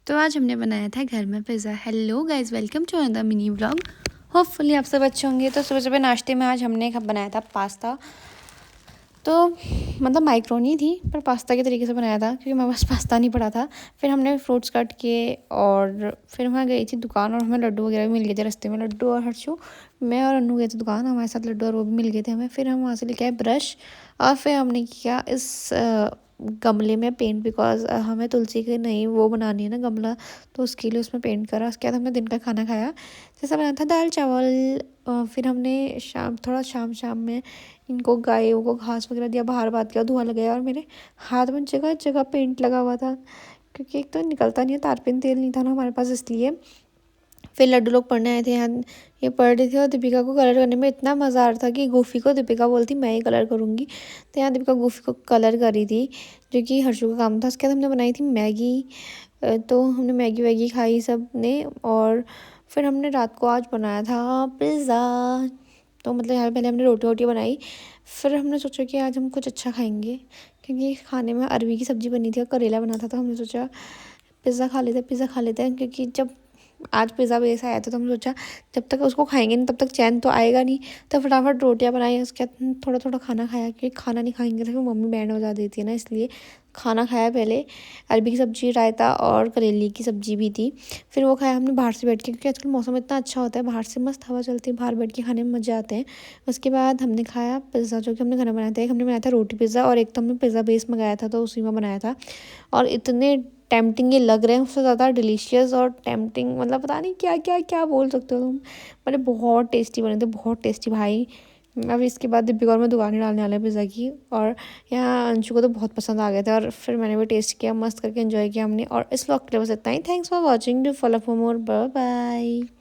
तो आज हमने बनाया था घर में pizza. Hello guys, welcome to another mini vlog. Hopefully आप सब अच्छे होंगे। तो सुबह सुबह नाश्ते में आज हमने बनाया था पास्ता। तो मतलब माइक्रोनी थी पर पास्ता के तरीके से बनाया था क्योंकि मेरे पास पास्ता नहीं पड़ा था। फिर हमने फ्रूट्स कट किए और फिर वहाँ गई थी दुकान और हमें लड्डू वगैरह भी मिल गए थे रास्ते में। लड्डू और हर्षू, मैं और अन्नू गए थे दुकान, हमारे साथ लड्डू और वो भी मिल गए थे हमें। फिर हम वहाँ से लेके आए ब्रश और फिर हमने किया इस गमले में पेंट, बिकॉज हमें तुलसी के नहीं वो बनानी है ना गमला, तो उसके लिए उसमें पेंट करा। उसके बाद हमने दिन का खाना खाया, जैसा बना था दाल चावल। फिर हमने शाम शाम में इनको गायों को घास वगैरह दिया, बाहर बात किया, धुआं लगाया और मेरे हाथ में जगह जगह पेंट लगा हुआ था क्योंकि एक तो निकलता नहीं है, तारपीन तेल नहीं था ना हमारे पास, इसलिए। फिर लड्डू लोग पढ़ने आए थे यहाँ, ये पढ़ रही थी और दीपिका को कलर करने में इतना मज़ा आ रहा था कि गोफी को दीपिका बोलती मैं ही कलर करूँगी। तो यहाँ दीपिका गोफी को कलर करी थी जो कि हर्षू का काम था। उसके बाद हमने बनाई थी मैगी। तो हमने मैगी वैगी खाई सब ने, और फिर हमने रात को आज बनाया था पिज़्ज़ा। तो मतलब यहाँ पहले हमने रोटी वोटी बनाई, फिर हमने सोचा कि आज हम कुछ अच्छा खाएंगे क्योंकि खाने में अरवी की सब्ज़ी बनी थी और करेला बना था। तो हमने सोचा पिज़्ज़ा खा लेते हैं क्योंकि जब आज पिज़्ज़ा बेस आया था तो हमने सोचा जब तक उसको खाएंगे नहीं तब तक चैन तो आएगा नहीं। तो फटाफट रोटियां बनाई, उसके बाद थोड़ा थोड़ा खाना खाया क्योंकि खाना नहीं खाएंगे तो फिर मम्मी बैंड बजा देती है ना, इसलिए खाना खाया पहले। अरबी की सब्ज़ी, रायता और करेले की सब्ज़ी भी थी। फिर वो खाया हमने बाहर से बैठ के क्योंकि आजकल मौसम इतना अच्छा होता है, बाहर से मस्त हवा चलती है, बाहर बैठ के खाने में मज़े आते हैं। उसके बाद हमने खाया पिज़्ज़ा जो कि हमने घर में बनाया था। एक हमने बनाया था रोटी पिज़्ज़ा और एक तो हमने पिज़्ज़ा बेस मंगाया था तो उसी में बनाया था। और इतने टेम्पटिंग ये लग रहे हैं, उससे ज़्यादा डिलीशियस और टेम्पटिंग, मतलब पता नहीं क्या क्या क्या बोल सकते हो तुम। मतलब बहुत टेस्टी बने थे, बहुत टेस्टी भाई। अब इसके बाद दीपिका और मैं दुकानें डालने वाले हैं पिज़्ज़ा की, और यहाँ अंशु को तो बहुत पसंद आ गए थे और फिर मैंने भी टेस्ट किया, मस्त करके एंजॉय किया हमने। और इस व्लॉग के लिए बस इतना ही। Thanks for watching, do follow for more, bye bye.